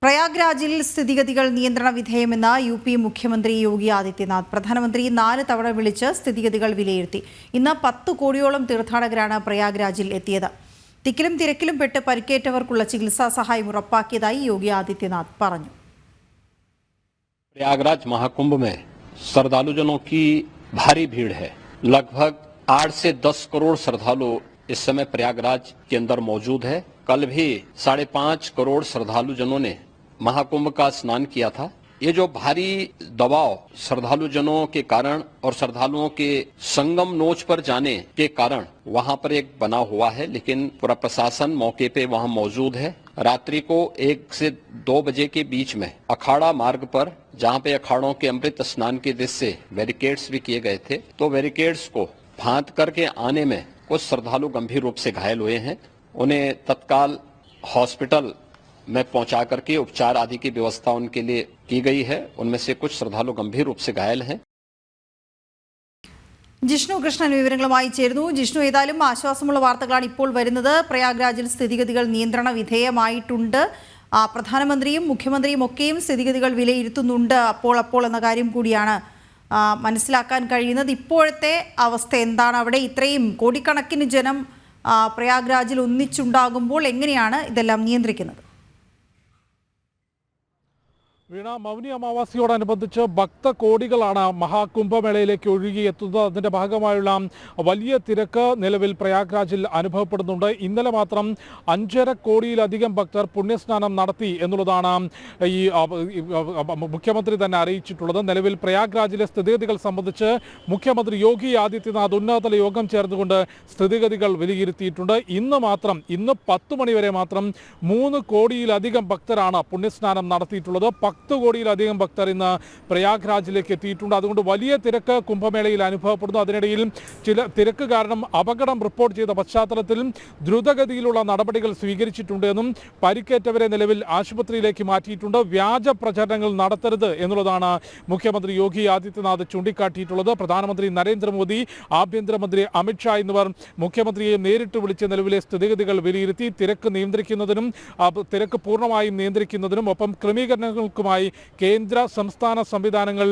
പ്രയാഗ്രാജിൽ സ്ഥിതിഗതികൾ നിയന്ത്രണ വിധേയമെന്ന് UP മുഖ്യമന്ത്രി യോഗി ആദിത്യനാഥ്. പ്രധാനമന്ത്രി 4 തവണ വിളിച്ച് സ്ഥിതിഗതികൾ വിലയിരുത്തി. ഇന്ന് 10 കോടിയോളം തീർത്ഥാടകരാണ് പ്രയാഗ്രാജിൽ എത്തിയത്. തിക്കിലും തിരക്കിലും പെട്ട് പരിക്കേറ്റവർക്കുള്ള ചികിത്സാ സഹായം ഉറപ്പാക്കിയതായി യോഗി ആദിത്യനാഥ് പറഞ്ഞു. प्रयागराज महाकुंभ में श्रद्धालुजनों की भारी भीड़ है। लगभग 8 से 10 करोड़ श्रद्धालु इस समय प्रयागराज के अंदर मौजूद है। कल भी 5.5 करोड़ श्रद्धालुजनों ने महाकुंभ का स्नान किया था। ये जो भारी दबाव श्रद्धालुजनों के कारण और श्रद्धालुओं के संगम नोच पर जाने के कारण वहां पर एक बना हुआ है, लेकिन पूरा प्रशासन मौके पे वहां मौजूद है। रात्रि को 1 से 2 बजे के बीच में अखाड़ा मार्ग पर, जहां पे अखाड़ों के अमृत स्नान के दृश्य से बैरिकेड्स भी किए गए थे, तो बैरिकेड्स को फांद करके आने में कुछ श्रद्धालु गंभीर रूप से घायल हुए हैं। उन्हें तत्काल हॉस्पिटल में पहुंचा करके उपचार आदि की व्यवस्था उनके लिए की गई है। उनमें से कुछ श्रद्धालु गंभीर रूप से घायल हैं। ജിഷ്ണു കൃഷ്ണൻ വിവരങ്ങളുമായി ചേരുന്നു. ജിഷ്ണു, ഏതായാലും ആശ്വാസമുള്ള വാർത്തകളാണ് ഇപ്പോൾ വരുന്നത്. പ്രയാഗ്രാജിൽ സ്ഥിതിഗതികൾ നിയന്ത്രണ വിധേയമായിട്ടുണ്ട്. പ്രധാനമന്ത്രിയും മുഖ്യമന്ത്രിയും ഒക്കെയും സ്ഥിതിഗതികൾ വിലയിരുത്തുന്നുണ്ട് അപ്പോൾ എന്ന കാര്യം കൂടിയാണ് മനസ്സിലാക്കാൻ കഴിയുന്നത്. ഇപ്പോഴത്തെ അവസ്ഥ എന്താണ്? അവിടെ ഇത്രയും കോടിക്കണക്കിന് ജനം പ്രയാഗ്രാജിൽ ഒന്നിച്ചുണ്ടാകുമ്പോൾ എങ്ങനെയാണ് ഇതെല്ലാം നിയന്ത്രിക്കുന്നത്? വീണ, മൗനി അമാവാസിയോടനുബന്ധിച്ച് ഭക്തകോടികളാണ് മഹാകുംഭമേളയിലേക്ക് ഒഴുകിയെത്തുന്നത്. അതിൻ്റെ ഭാഗമായുള്ള വലിയ തിരക്ക് നിലവിൽ പ്രയാഗ്രാജിൽ അനുഭവപ്പെടുന്നുണ്ട്. ഇന്നലെ മാത്രം 5.5 കോടിയിലധികം ഭക്തർ പുണ്യസ്നാനം നടത്തി എന്നുള്ളതാണ് ഈ മുഖ്യമന്ത്രി തന്നെ അറിയിച്ചിട്ടുള്ളത്. നിലവിൽ പ്രയാഗ്രാജിലെ സ്ഥിതിഗതികൾ സംബന്ധിച്ച് മുഖ്യമന്ത്രി യോഗി ആദിത്യനാഥ് ഉന്നതതല യോഗം ചേർന്നുകൊണ്ട് സ്ഥിതിഗതികൾ വിലയിരുത്തിയിട്ടുണ്ട്. ഇന്ന് 10 മണി വരെ മാത്രം 3 കോടിയിലധികം ഭക്തരാണ് പുണ്യസ്നാനം നടത്തിയിട്ടുള്ളത്. 10 കോടിയിലധികം ഭക്തർ ഇന്ന് പ്രയാഗ്രാജിലേക്ക് എത്തിയിട്ടുണ്ട്. അതുകൊണ്ട് വലിയ തിരക്ക് കുംഭമേളയിൽ അനുഭവപ്പെടുന്നു. അതിനിടയിൽ ചില തിരക്ക് കാരണം അപകടം റിപ്പോർട്ട് ചെയ്ത പശ്ചാത്തലത്തിൽ ദ്രുതഗതിയിലുള്ള നടപടികൾ സ്വീകരിച്ചിട്ടുണ്ട് എന്നും പരിക്കേറ്റവരെ നിലവിൽ ആശുപത്രിയിലേക്ക് മാറ്റിയിട്ടുണ്ട്. വ്യാജ പ്രചരണങ്ങൾ നടത്തരുത് എന്നുള്ളതാണ് മുഖ്യമന്ത്രി യോഗി ആദിത്യനാഥ് ചൂണ്ടിക്കാട്ടിയിട്ടുള്ളത്. പ്രധാനമന്ത്രി നരേന്ദ്രമോദി, ആഭ്യന്തരമന്ത്രി അമിത്ഷാ എന്നിവർ മുഖ്യമന്ത്രിയെ നേരിട്ട് വിളിച്ച് നിലവിലെ സ്ഥിതിഗതികൾ വിലയിരുത്തി തിരക്ക് നിയന്ത്രിക്കുന്നതിനും തിരക്ക് പൂർണ്ണമായും നിയന്ത്രിക്കുന്നതിനും ഒപ്പം ക്രമീകരണങ്ങൾക്കുമായി കേന്ദ്ര സംസ്ഥാന സംവിധാനങ്ങൾ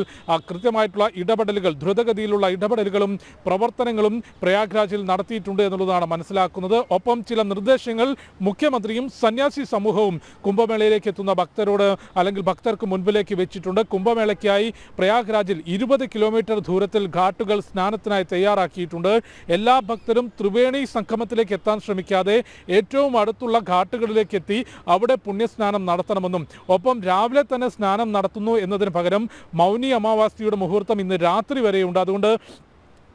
കൃത്യമായിട്ടുള്ള ഇടപെടലുകൾ, ദ്രുതഗതിയിലുള്ള ഇടപെടലുകളും പ്രവർത്തനങ്ങളും പ്രയാഗ്രാജിൽ നടത്തിയിട്ടുണ്ട് എന്നുള്ളതാണ് മനസ്സിലാക്കുന്നത്. ഒപ്പം ചില നിർദ്ദേശങ്ങൾ മുഖ്യമന്ത്രിയും സന്യാസി സമൂഹവും കുംഭമേളയിലേക്ക് എത്തുന്ന ഭക്തരോട് അല്ലെങ്കിൽ ഭക്തർക്ക് മുൻപിലേക്ക് വെച്ചിട്ടുണ്ട്. കുംഭമേളയ്ക്കായി പ്രയാഗ്രാജിൽ 20 കിലോമീറ്റർ ദൂരത്തിൽ ഘാട്ടുകൾ സ്നാനത്തിനായി തയ്യാറാക്കിയിട്ടുണ്ട്. എല്ലാ ഭക്തരും ത്രിവേണി സംഗമത്തിലേക്ക് എത്താൻ ശ്രമിക്കാതെ ഏറ്റവും അടുത്തുള്ള ഘാട്ടുകളിലേക്ക് എത്തി അവിടെ പുണ്യസ്നാനം നടത്തണമെന്നും ഒപ്പം രാവിലെ തന്നെ സ്നാനം നടത്തുന്നു എന്നതിന് പകരം മൗനി അമാവാസിയുടെ മുഹൂർത്തം ഇന്ന് രാത്രി വരെയുണ്ട്. അതുകൊണ്ട്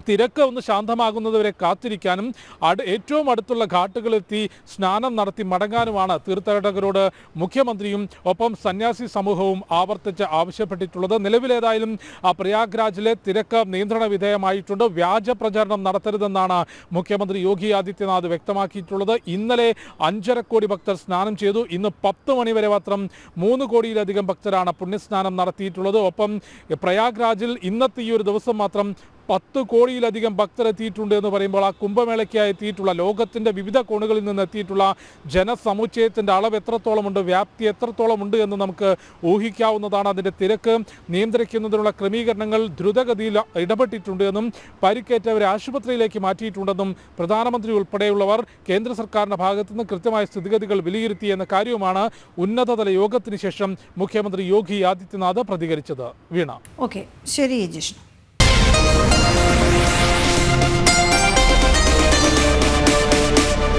തിരക്ക് ഒന്ന് ശാന്തമാകുന്നതുവരെ കാത്തിരിക്കാനും ഏറ്റവും അടുത്തുള്ള ഘാട്ടുകളെത്തി സ്നാനം നടത്തി മടങ്ങാനുമാണ് തീർത്ഥാടകരോട് മുഖ്യമന്ത്രിയും ഒപ്പം സന്യാസി സമൂഹവും ആവർത്തിച്ച് ആവശ്യപ്പെട്ടിട്ടുള്ളത്. നിലവിലേതായാലും പ്രയാഗ്രാജിലെ തിരക്ക് നിയന്ത്രണ വിധേയമായിട്ടുണ്ട്. വ്യാജ പ്രചാരണം നടത്തരുതെന്നാണ് മുഖ്യമന്ത്രി യോഗി ആദിത്യനാഥ് വ്യക്തമാക്കിയിട്ടുള്ളത്. ഇന്നലെ 5.5 കോടി ഭക്തർ സ്നാനം ചെയ്തു. ഇന്ന് 10 മണി വരെ മാത്രം 3 കോടിയിലധികം ഭക്തരാണ് പുണ്യസ്നാനം നടത്തിയിട്ടുള്ളത്. ഒപ്പം പ്രയാഗ്രാജിൽ ഇന്നത്തെ ഈ ഒരു ദിവസം മാത്രം 10 കോടിയിലധികം ഭക്തർ എത്തിയിട്ടുണ്ട് എന്ന് പറയുമ്പോൾ ആ കുംഭമേളയ്ക്കായി എത്തിയിട്ടുള്ള ലോകത്തിൻ്റെ വിവിധ കോണുകളിൽ നിന്ന് എത്തിയിട്ടുള്ള ജനസമുച്ചയത്തിൻ്റെ അളവ് എത്രത്തോളമുണ്ട്, വ്യാപ്തി എത്രത്തോളമുണ്ട് എന്ന് നമുക്ക് ഊഹിക്കാവുന്നതാണ്. അതിൻ്റെ തിരക്ക് നിയന്ത്രിക്കുന്നതിനുള്ള ക്രമീകരണങ്ങൾ ദ്രുതഗതിയിൽ ഇടപെട്ടിട്ടുണ്ട് എന്നും പരിക്കേറ്റവരെ ആശുപത്രിയിലേക്ക് മാറ്റിയിട്ടുണ്ടെന്നും പ്രധാനമന്ത്രി ഉൾപ്പെടെയുള്ളവർ കേന്ദ്ര സർക്കാരിൻ്റെ ഭാഗത്തു നിന്ന് കൃത്യമായ സ്ഥിതിഗതികൾ വിലയിരുത്തി എന്ന കാര്യവുമാണ് ഉന്നതതല യോഗത്തിന് ശേഷം മുഖ്യമന്ത്രി യോഗി ആദിത്യനാഥ് പ്രതികരിച്ചത്. വീണ. ഓക്കെ, ശരി ജിഷ്ണു.